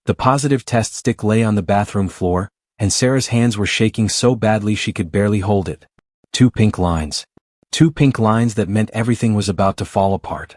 The positive test stick lay on the bathroom floor, and Sarah's hands were shaking so badly she could barely hold it. 2 pink lines. 2 pink lines that meant everything was about to fall apart.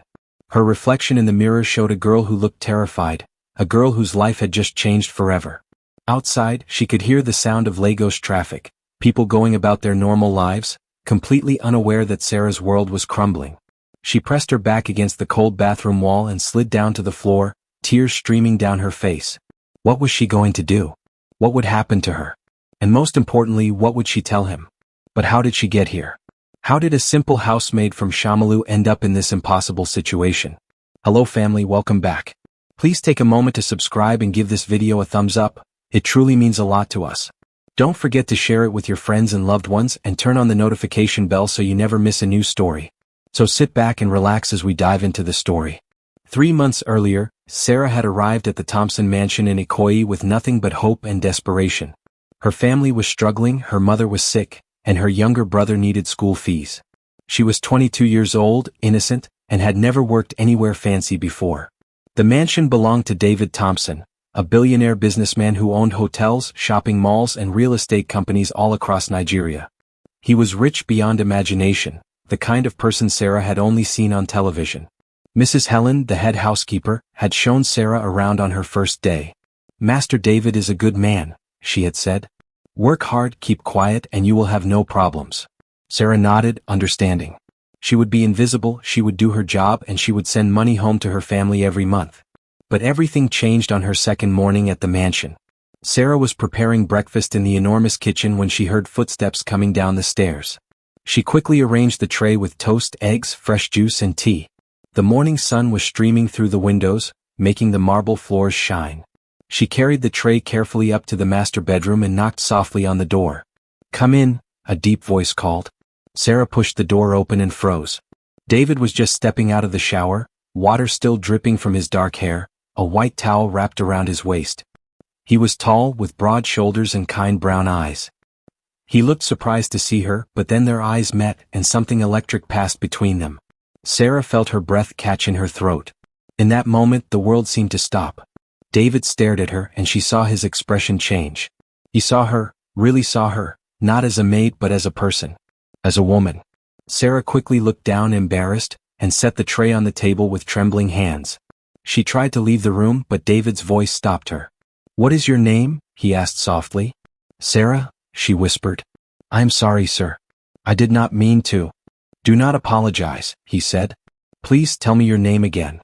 Her reflection in the mirror showed a girl who looked terrified, a girl whose life had just changed forever. Outside, she could hear the sound of Lagos traffic, people going about their normal lives, completely unaware that Sarah's world was crumbling. She pressed her back against the cold bathroom wall and slid down to the floor, tears streaming down her face. What was she going to do? What would happen to her? And most importantly, what would she tell him? But how did she get here? How did a simple housemaid from Shamalu end up in this impossible situation? Hello family, welcome back. Please take a moment to subscribe and give this video a thumbs up. It truly means a lot to us. Don't forget to share it with your friends and loved ones and turn on the notification bell so you never miss a new story. So sit back and relax as we dive into the story. 3 months earlier, Sarah had arrived at the Thompson mansion in Ikoyi with nothing but hope and desperation. Her family was struggling, her mother was sick, and her younger brother needed school fees. She was 22 years old, innocent, and had never worked anywhere fancy before. The mansion belonged to David Thompson, a billionaire businessman who owned hotels, shopping malls, and real estate companies all across Nigeria. He was rich beyond imagination, the kind of person Sarah had only seen on television. Mrs. Helen, the head housekeeper, had shown Sarah around on her first day. "Master David is a good man," she had said. "Work hard, keep quiet, and you will have no problems." Sarah nodded, understanding. She would be invisible, she would do her job, and she would send money home to her family every month. But everything changed on her second morning at the mansion. Sarah was preparing breakfast in the enormous kitchen when she heard footsteps coming down the stairs. She quickly arranged the tray with toast, eggs, fresh juice, and tea. The morning sun was streaming through the windows, making the marble floors shine. She carried the tray carefully up to the master bedroom and knocked softly on the door. "Come in," a deep voice called. Sarah pushed the door open and froze. David was just stepping out of the shower, water still dripping from his dark hair, a white towel wrapped around his waist. He was tall, with broad shoulders and kind brown eyes. He looked surprised to see her, but then their eyes met and something electric passed between them. Sarah felt her breath catch in her throat. In that moment, the world seemed to stop. David stared at her and she saw his expression change. He saw her, really saw her, not as a maid but as a person. As a woman. Sarah quickly looked down embarrassed, and set the tray on the table with trembling hands. She tried to leave the room but David's voice stopped her. "What is your name?" he asked softly. "Sarah," she whispered. "I am sorry, sir. I did not mean to." "Do not apologize," he said. "Please tell me your name again."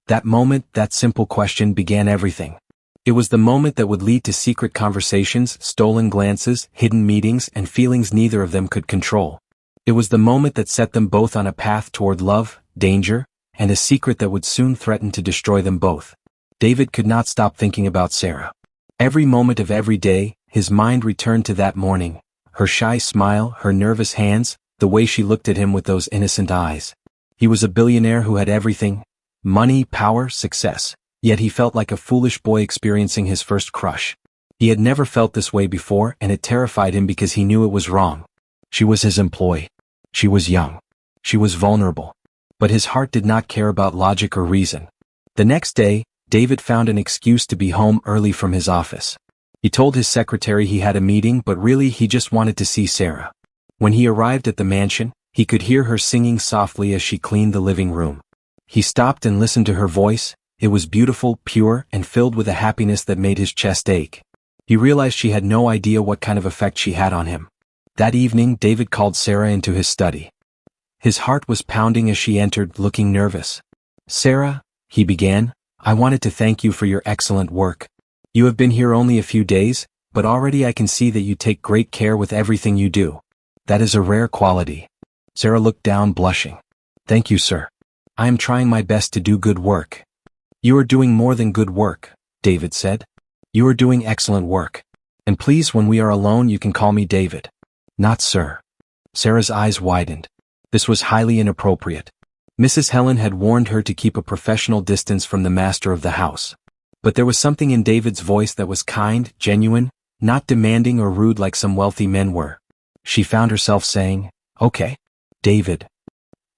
That moment, that simple question began everything. It was the moment that would lead to secret conversations, stolen glances, hidden meetings, and feelings neither of them could control. It was the moment that set them both on a path toward love, danger, and a secret that would soon threaten to destroy them both. David could not stop thinking about Sarah. Every moment of every day, his mind returned to that morning, her shy smile, her nervous hands, the way she looked at him with those innocent eyes. He was a billionaire who had everything, money, power, success, yet he felt like a foolish boy experiencing his first crush. He had never felt this way before and it terrified him because he knew it was wrong. She was his employee. She was young. She was vulnerable. But his heart did not care about logic or reason. The next day, David found an excuse to be home early from his office. He told his secretary he had a meeting but really he just wanted to see Sarah. When he arrived at the mansion, he could hear her singing softly as she cleaned the living room. He stopped and listened to her voice. It was beautiful, pure, and filled with a happiness that made his chest ache. He realized she had no idea what kind of effect she had on him. That evening, David called Sarah into his study. His heart was pounding as she entered, looking nervous. "Sarah," he began, "I wanted to thank you for your excellent work. You have been here only a few days, but already I can see that you take great care with everything you do. That is a rare quality." Sarah looked down, blushing. "Thank you, sir. I am trying my best to do good work." "You are doing more than good work," David said. "You are doing excellent work. And please, when we are alone, you can call me David." "Not sir." Sarah's eyes widened. This was highly inappropriate. Mrs. Helen had warned her to keep a professional distance from the master of the house. But there was something in David's voice that was kind, genuine, not demanding or rude like some wealthy men were. She found herself saying, "Okay, David."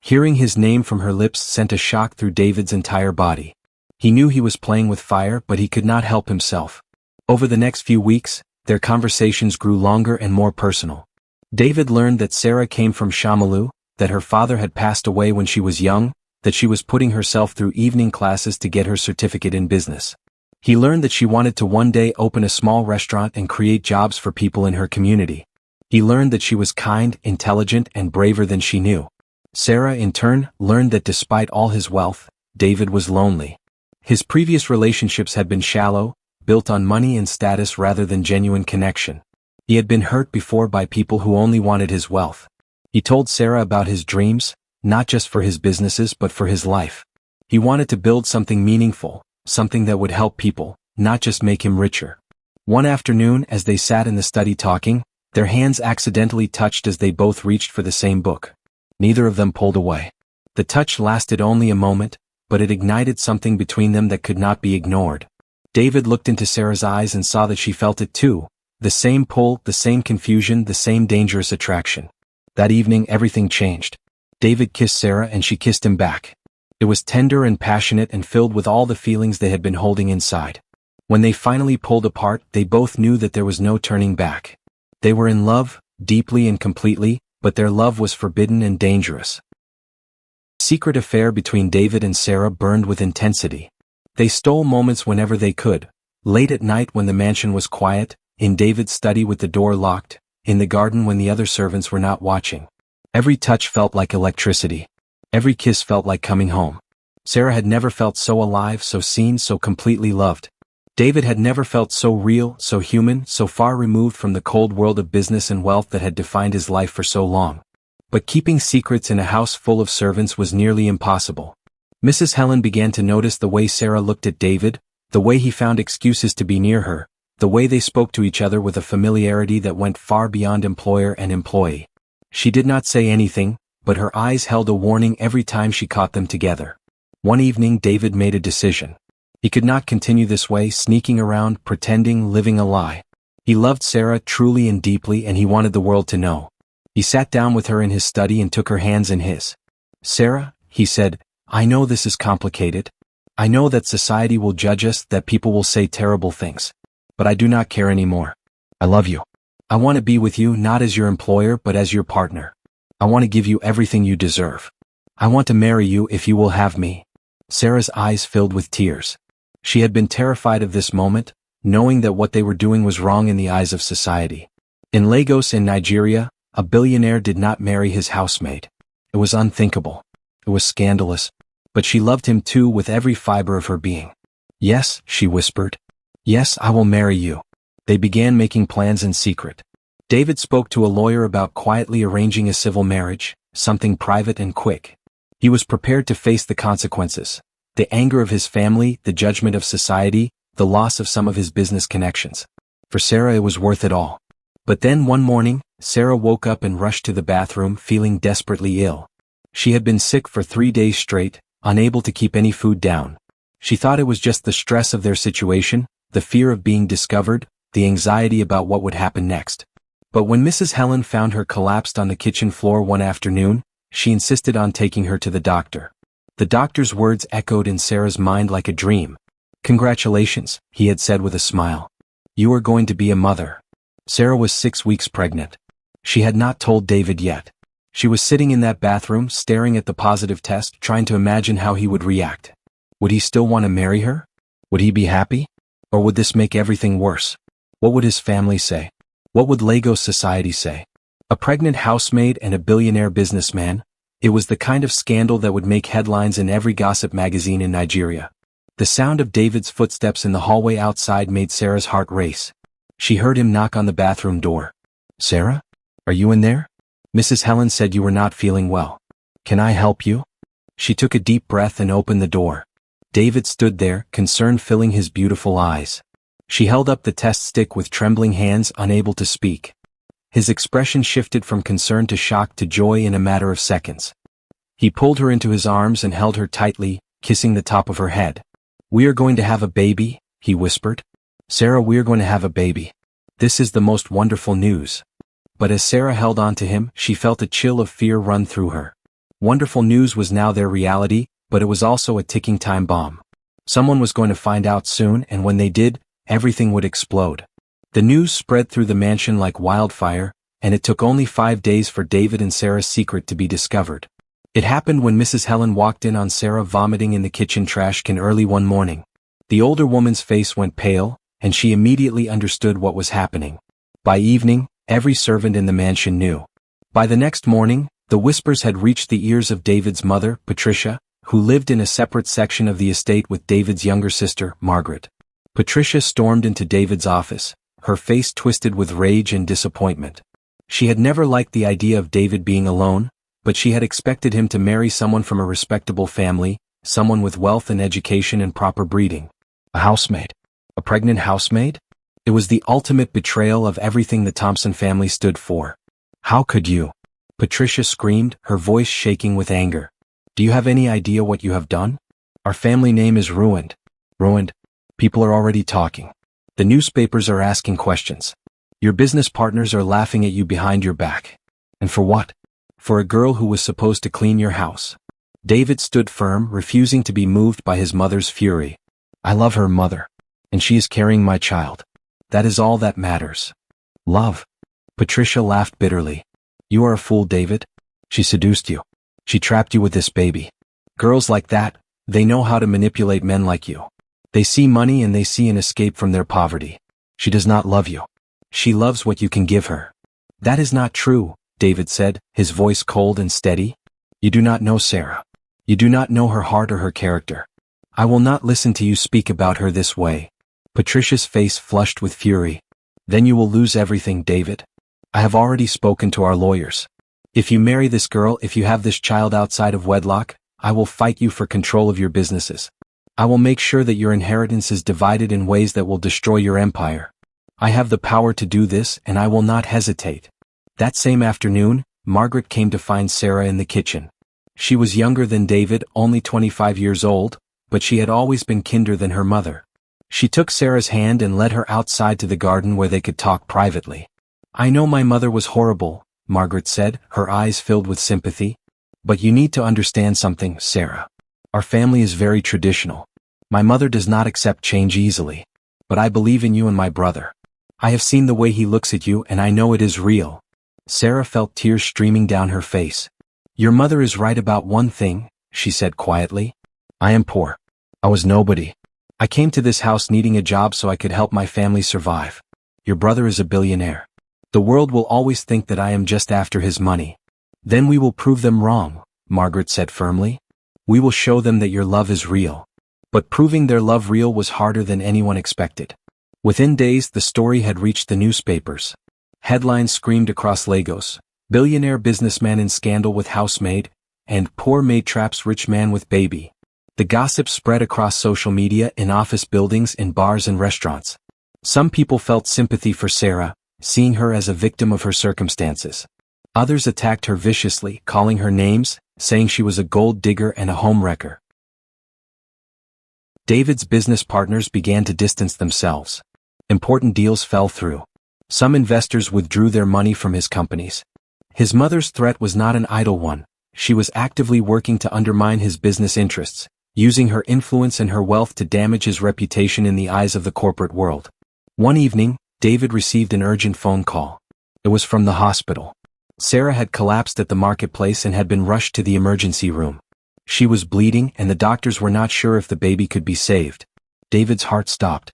Hearing his name from her lips sent a shock through David's entire body. He knew he was playing with fire, but he could not help himself. Over the next few weeks, their conversations grew longer and more personal. David learned that Sarah came from Shamalu, that her father had passed away when she was young, that she was putting herself through evening classes to get her certificate in business. He learned that she wanted to one day open a small restaurant and create jobs for people in her community. He learned that she was kind, intelligent, and braver than she knew. Sarah, in turn, learned that despite all his wealth, David was lonely. His previous relationships had been shallow, built on money and status rather than genuine connection. He had been hurt before by people who only wanted his wealth. He told Sarah about his dreams, not just for his businesses but for his life. He wanted to build something meaningful, something that would help people, not just make him richer. One afternoon, as they sat in the study talking, their hands accidentally touched as they both reached for the same book. Neither of them pulled away. The touch lasted only a moment, but it ignited something between them that could not be ignored. David looked into Sarah's eyes and saw that she felt it too. The same pull, the same confusion, the same dangerous attraction. That evening everything changed. David kissed Sarah and she kissed him back. It was tender and passionate and filled with all the feelings they had been holding inside. When they finally pulled apart, they both knew that there was no turning back. They were in love, deeply and completely, but their love was forbidden and dangerous. The secret affair between David and Sarah burned with intensity. They stole moments whenever they could. Late at night when the mansion was quiet, in David's study with the door locked, in the garden when the other servants were not watching. Every touch felt like electricity. Every kiss felt like coming home. Sarah had never felt so alive, so seen, so completely loved. David had never felt so real, so human, so far removed from the cold world of business and wealth that had defined his life for so long. But keeping secrets in a house full of servants was nearly impossible. Mrs. Helen began to notice the way Sarah looked at David, the way he found excuses to be near her, the way they spoke to each other with a familiarity that went far beyond employer and employee. She did not say anything, but her eyes held a warning every time she caught them together. One evening David made a decision. He could not continue this way, sneaking around, pretending, living a lie. He loved Sarah truly and deeply, and he wanted the world to know. He sat down with her in his study and took her hands in his. "Sarah," he said, "I know this is complicated. I know that society will judge us, that people will say terrible things. But I do not care anymore. I love you. I want to be with you not as your employer but as your partner. I want to give you everything you deserve. I want to marry you if you will have me." Sarah's eyes filled with tears. She had been terrified of this moment, knowing that what they were doing was wrong in the eyes of society. In Lagos in Nigeria, a billionaire did not marry his housemaid. It was unthinkable. It was scandalous. But she loved him too with every fiber of her being. "Yes," she whispered. "Yes, I will marry you." They began making plans in secret. David spoke to a lawyer about quietly arranging a civil marriage, something private and quick. He was prepared to face the consequences. The anger of his family, the judgment of society, the loss of some of his business connections. For Sarah it was worth it all. But then one morning, Sarah woke up and rushed to the bathroom feeling desperately ill. She had been sick for 3 days straight, unable to keep any food down. She thought it was just the stress of their situation, the fear of being discovered, the anxiety about what would happen next. But when Mrs. Helen found her collapsed on the kitchen floor one afternoon, she insisted on taking her to the doctor. The doctor's words echoed in Sarah's mind like a dream. "Congratulations," he had said with a smile. "You are going to be a mother." Sarah was 6 weeks pregnant. She had not told David yet. She was sitting in that bathroom, staring at the positive test, trying to imagine how he would react. Would he still want to marry her? Would he be happy? Or would this make everything worse? What would his family say? What would Lagos society say? A pregnant housemaid and a billionaire businessman? It was the kind of scandal that would make headlines in every gossip magazine in Nigeria. The sound of David's footsteps in the hallway outside made Sarah's heart race. She heard him knock on the bathroom door. "Sarah? Are you in there? Mrs. Helen said you were not feeling well. Can I help you?" She took a deep breath and opened the door. David stood there, concern filling his beautiful eyes. She held up the test stick with trembling hands, unable to speak. His expression shifted from concern to shock to joy in a matter of seconds. He pulled her into his arms and held her tightly, kissing the top of her head. "We are going to have a baby," he whispered. "Sarah, we are going to have a baby. This is the most wonderful news." But as Sarah held on to him, she felt a chill of fear run through her. Wonderful news was now their reality, but it was also a ticking time bomb. Someone was going to find out soon, and when they did, everything would explode. The news spread through the mansion like wildfire, and it took only 5 days for David and Sarah's secret to be discovered. It happened when Mrs. Helen walked in on Sarah vomiting in the kitchen trash can early one morning. The older woman's face went pale, and she immediately understood what was happening. By evening, every servant in the mansion knew. By the next morning, the whispers had reached the ears of David's mother, Patricia, who lived in a separate section of the estate with David's younger sister, Margaret. Patricia stormed into David's office, her face twisted with rage and disappointment. She had never liked the idea of David being alone, but she had expected him to marry someone from a respectable family, someone with wealth and education and proper breeding. A housemaid? A pregnant housemaid? It was the ultimate betrayal of everything the Thompson family stood for. How could you? Patricia screamed, her voice shaking with anger. Do you have any idea what you have done? Our family name is ruined. Ruined? People are already talking. The newspapers are asking questions. Your business partners are laughing at you behind your back. And for what? For a girl who was supposed to clean your house. David stood firm, refusing to be moved by his mother's fury. I love her, mother. And she is carrying my child. That is all that matters. Love. Patricia laughed bitterly. You are a fool, David. She seduced you. She trapped you with this baby. Girls like that, they know how to manipulate men like you. They see money and they see an escape from their poverty. She does not love you. She loves what you can give her. That is not true, David said, his voice cold and steady. You do not know Sarah. You do not know her heart or her character. I will not listen to you speak about her this way. Patricia's face flushed with fury. Then you will lose everything, David. I have already spoken to our lawyers. If you marry this girl, if you have this child outside of wedlock, I will fight you for control of your businesses. I will make sure that your inheritance is divided in ways that will destroy your empire. I have the power to do this, and I will not hesitate. That same afternoon, Margaret came to find Sarah in the kitchen. She was younger than David, only 25 years old, but she had always been kinder than her mother. She took Sarah's hand and led her outside to the garden where they could talk privately. I know my mother was horrible, Margaret said, her eyes filled with sympathy. But you need to understand something, Sarah. Our family is very traditional. My mother does not accept change easily. But I believe in you and my brother. I have seen the way he looks at you and I know it is real. Sarah felt tears streaming down her face. Your mother is right about one thing, she said quietly. I am poor. I was nobody. I came to this house needing a job so I could help my family survive. Your brother is a billionaire. The world will always think that I am just after his money. Then we will prove them wrong, Margaret said firmly. We will show them that your love is real. But proving their love real was harder than anyone expected. Within days, the story had reached the newspapers. Headlines screamed across Lagos, billionaire businessman in scandal with housemaid, and poor maid traps rich man with baby. The gossip spread across social media, in office buildings, in bars and restaurants. Some people felt sympathy for Sarah, seeing her as a victim of her circumstances. Others attacked her viciously, calling her names, saying she was a gold digger and a homewrecker. David's business partners began to distance themselves. Important deals fell through. Some investors withdrew their money from his companies. His mother's threat was not an idle one. She was actively working to undermine his business interests, using her influence and her wealth to damage his reputation in the eyes of the corporate world. One evening, David received an urgent phone call. It was from the hospital. Sarah had collapsed at the marketplace and had been rushed to the emergency room. She was bleeding and the doctors were not sure if the baby could be saved. David's heart stopped.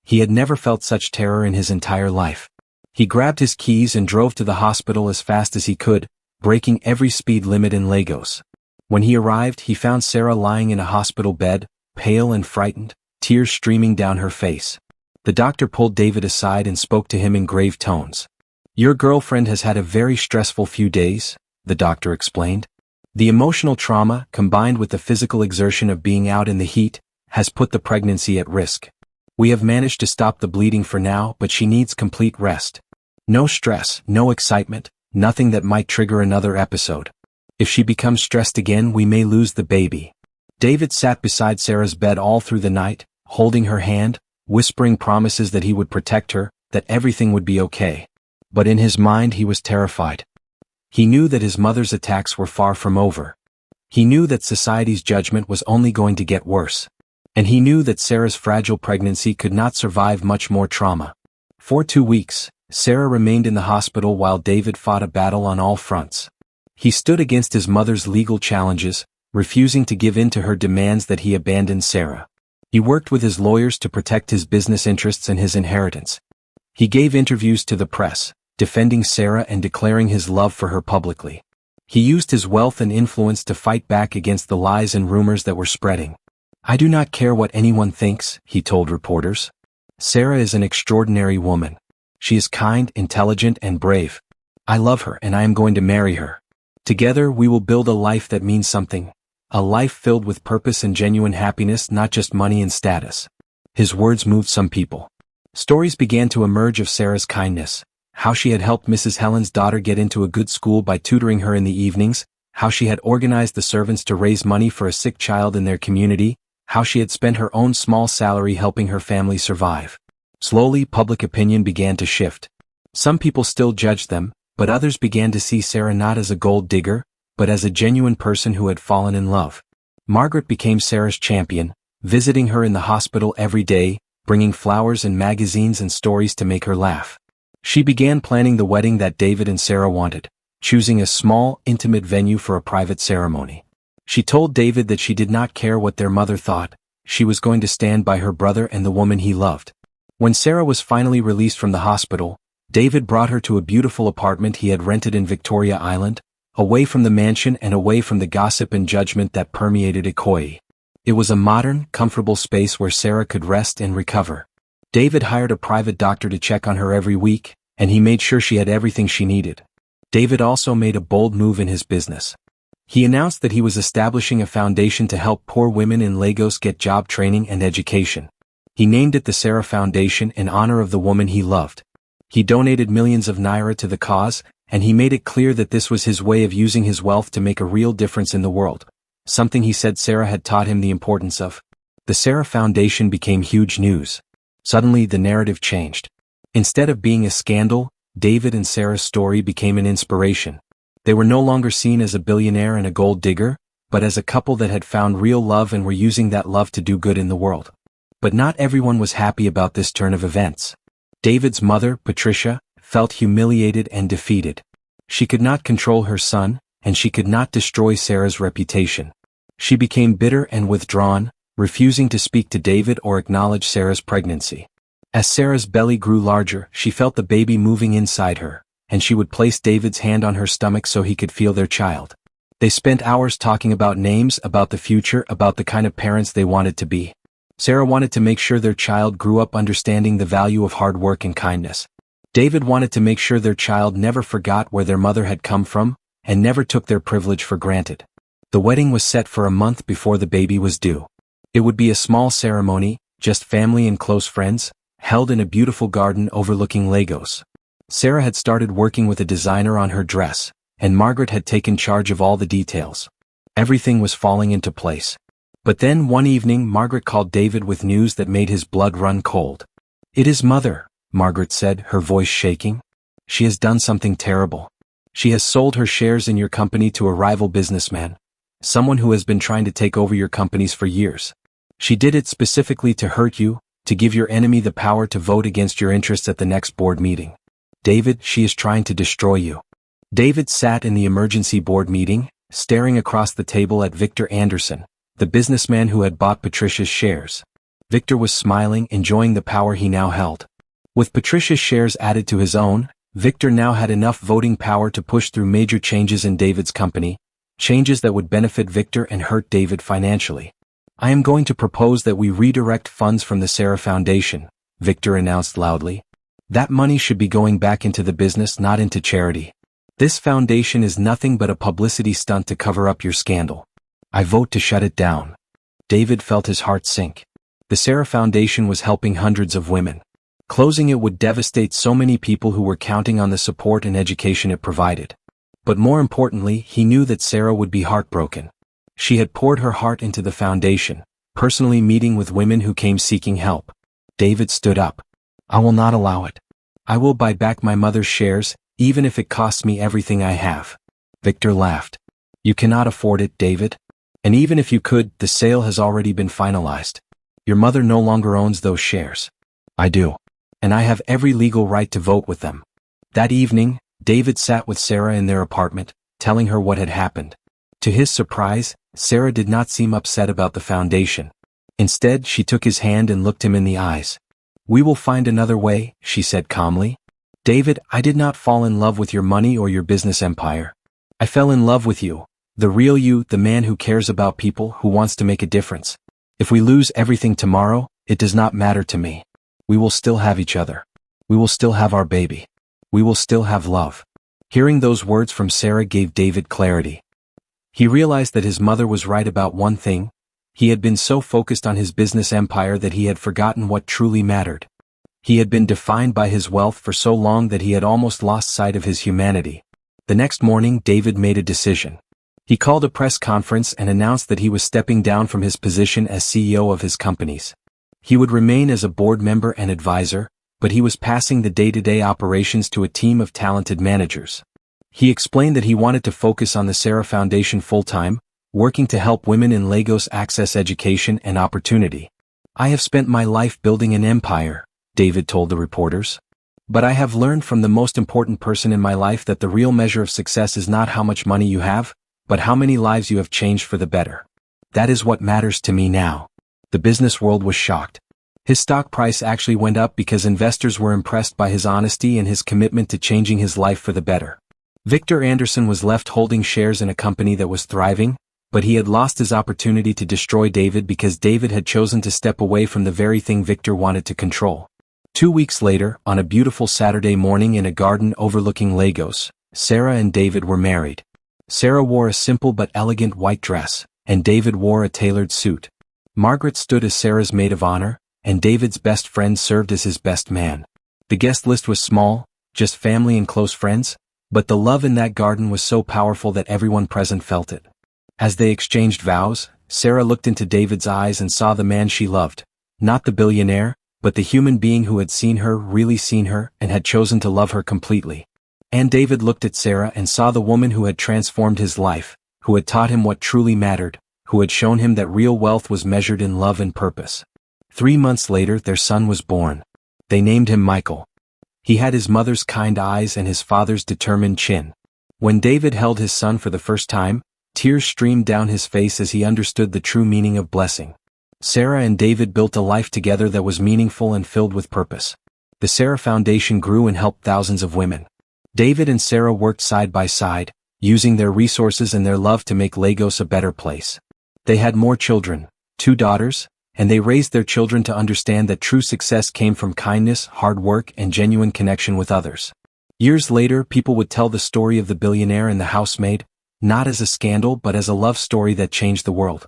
He had never felt such terror in his entire life. He grabbed his keys and drove to the hospital as fast as he could, breaking every speed limit in Lagos. When he arrived, he found Sarah lying in a hospital bed, pale and frightened, tears streaming down her face. The doctor pulled David aside and spoke to him in grave tones. Your girlfriend has had a very stressful few days, the doctor explained. The emotional trauma, combined with the physical exertion of being out in the heat, has put the pregnancy at risk. We have managed to stop the bleeding for now, but she needs complete rest. No stress, no excitement, nothing that might trigger another episode. If she becomes stressed again, we may lose the baby. David sat beside Sarah's bed all through the night, holding her hand, whispering promises that he would protect her, that everything would be okay. But in his mind he was terrified. He knew that his mother's attacks were far from over. He knew that society's judgment was only going to get worse. And he knew that Sarah's fragile pregnancy could not survive much more trauma. For 2 weeks, Sarah remained in the hospital while David fought a battle on all fronts. He stood against his mother's legal challenges, refusing to give in to her demands that he abandon Sarah. He worked with his lawyers to protect his business interests and his inheritance. He gave interviews to the press, defending Sarah and declaring his love for her publicly. He used his wealth and influence to fight back against the lies and rumors that were spreading. "I do not care what anyone thinks," he told reporters. "Sarah is an extraordinary woman. She is kind, intelligent, and brave. I love her and I am going to marry her. Together we will build a life that means something. A life filled with purpose and genuine happiness, not just money and status." His words moved some people. Stories began to emerge of Sarah's kindness. How she had helped Mrs. Helen's daughter get into a good school by tutoring her in the evenings, how she had organized the servants to raise money for a sick child in their community, how she had spent her own small salary helping her family survive. Slowly, public opinion began to shift. Some people still judged them, but others began to see Sarah not as a gold digger, but as a genuine person who had fallen in love. Margaret became Sarah's champion, visiting her in the hospital every day, bringing flowers and magazines and stories to make her laugh. She began planning the wedding that David and Sarah wanted, choosing a small, intimate venue for a private ceremony. She told David that she did not care what their mother thought, she was going to stand by her brother and the woman he loved. When Sarah was finally released from the hospital, David brought her to a beautiful apartment he had rented in Victoria Island, away from the mansion and away from the gossip and judgment that permeated Ikoyi. It was a modern, comfortable space where Sarah could rest and recover. David hired a private doctor to check on her every week, and he made sure she had everything she needed. David also made a bold move in his business. He announced that he was establishing a foundation to help poor women in Lagos get job training and education. He named it the Sarah Foundation in honor of the woman he loved. He donated millions of naira to the cause, and he made it clear that this was his way of using his wealth to make a real difference in the world. Something he said Sarah had taught him the importance of. The Sarah Foundation became huge news. Suddenly the narrative changed. Instead of being a scandal, David and Sarah's story became an inspiration. They were no longer seen as a billionaire and a gold digger, but as a couple that had found real love and were using that love to do good in the world. But not everyone was happy about this turn of events. David's mother, Patricia, felt humiliated and defeated. She could not control her son, and she could not destroy Sarah's reputation. She became bitter and withdrawn, refusing to speak to David or acknowledge Sarah's pregnancy. As Sarah's belly grew larger, she felt the baby moving inside her, and she would place David's hand on her stomach so he could feel their child. They spent hours talking about names, about the future, about the kind of parents they wanted to be. Sarah wanted to make sure their child grew up understanding the value of hard work and kindness. David wanted to make sure their child never forgot where their mother had come from, and never took their privilege for granted. The wedding was set for a month before the baby was due. It would be a small ceremony, just family and close friends, held in a beautiful garden overlooking Lagos. Sarah had started working with a designer on her dress, and Margaret had taken charge of all the details. Everything was falling into place. But then one evening Margaret called David with news that made his blood run cold. "It is mother," Margaret said, her voice shaking. "She has done something terrible. She has sold her shares in your company to a rival businessman, someone who has been trying to take over your companies for years. She did it specifically to hurt you, to give your enemy the power to vote against your interests at the next board meeting. David, she is trying to destroy you." David sat in the emergency board meeting, staring across the table at Victor Anderson, the businessman who had bought Patricia's shares. Victor was smiling, enjoying the power he now held. With Patricia's shares added to his own, Victor now had enough voting power to push through major changes in David's company, changes that would benefit Victor and hurt David financially. "I am going to propose that we redirect funds from the Sarah Foundation," Victor announced loudly. "That money should be going back into the business, not into charity. This foundation is nothing but a publicity stunt to cover up your scandal. I vote to shut it down." David felt his heart sink. The Sarah Foundation was helping hundreds of women. Closing it would devastate so many people who were counting on the support and education it provided. But more importantly, he knew that Sarah would be heartbroken. She had poured her heart into the foundation, personally meeting with women who came seeking help. David stood up. "I will not allow it. I will buy back my mother's shares, even if it costs me everything I have." Victor laughed. "You cannot afford it, David. And even if you could, the sale has already been finalized. Your mother no longer owns those shares. I do. And I have every legal right to vote with them. That evening, David sat with Sarah in their apartment, telling her what had happened. To his surprise, Sarah did not seem upset about the foundation. Instead, she took his hand and looked him in the eyes. We will find another way, she said calmly. David, I did not fall in love with your money or your business empire. I fell in love with you, the real you, the man who cares about people, who wants to make a difference. If we lose everything tomorrow, it does not matter to me. We will still have each other. We will still have our baby. We will still have love. Hearing those words from Sarah gave David clarity. He realized that his mother was right about one thing. He had been so focused on his business empire that he had forgotten what truly mattered. He had been defined by his wealth for so long that he had almost lost sight of his humanity. The next morning, David made a decision. He called a press conference and announced that he was stepping down from his position as CEO of his companies. He would remain as a board member and advisor, but he was passing the day-to-day operations to a team of talented managers. He explained that he wanted to focus on the Sarah Foundation full-time, working to help women in Lagos access education and opportunity. I have spent my life building an empire, David told the reporters. But I have learned from the most important person in my life that the real measure of success is not how much money you have, but how many lives you have changed for the better. That is what matters to me now. The business world was shocked. His stock price actually went up because investors were impressed by his honesty and his commitment to changing his life for the better. Victor Anderson was left holding shares in a company that was thriving, but he had lost his opportunity to destroy David because David had chosen to step away from the very thing Victor wanted to control. 2 weeks later, on a beautiful Saturday morning in a garden overlooking Lagos, Sarah and David were married. Sarah wore a simple but elegant white dress, and David wore a tailored suit. Margaret stood as Sarah's maid of honor, and David's best friend served as his best man. The guest list was small, just family and close friends, but the love in that garden was so powerful that everyone present felt it. As they exchanged vows, Sarah looked into David's eyes and saw the man she loved, not the billionaire, but the human being who had seen her, really seen her, and had chosen to love her completely. And David looked at Sarah and saw the woman who had transformed his life, who had taught him what truly mattered, who had shown him that real wealth was measured in love and purpose. 3 months later, their son was born. They named him Michael. He had his mother's kind eyes and his father's determined chin. When David held his son for the first time, tears streamed down his face as he understood the true meaning of blessing. Sarah and David built a life together that was meaningful and filled with purpose. The Sarah Foundation grew and helped thousands of women. David and Sarah worked side by side, using their resources and their love to make Lagos a better place. They had more children, 2 daughters, and they raised their children to understand that true success came from kindness, hard work, and genuine connection with others. Years later, people would tell the story of the billionaire and the housemaid, not as a scandal but as a love story that changed the world.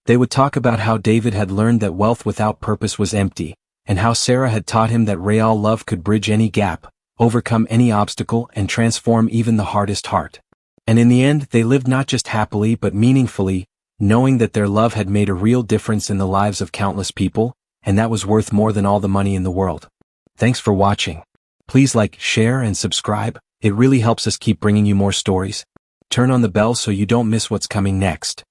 They would talk about how David had learned that wealth without purpose was empty, and how Sarah had taught him that real love could bridge any gap, overcome any obstacle, and transform even the hardest heart. And in the end, they lived not just happily but meaningfully, knowing that their love had made a real difference in the lives of countless people, and that was worth more than all the money in the world. Thanks for watching. Please like, share, and subscribe. It really helps us keep bringing you more stories. Turn on the bell so you don't miss what's coming next.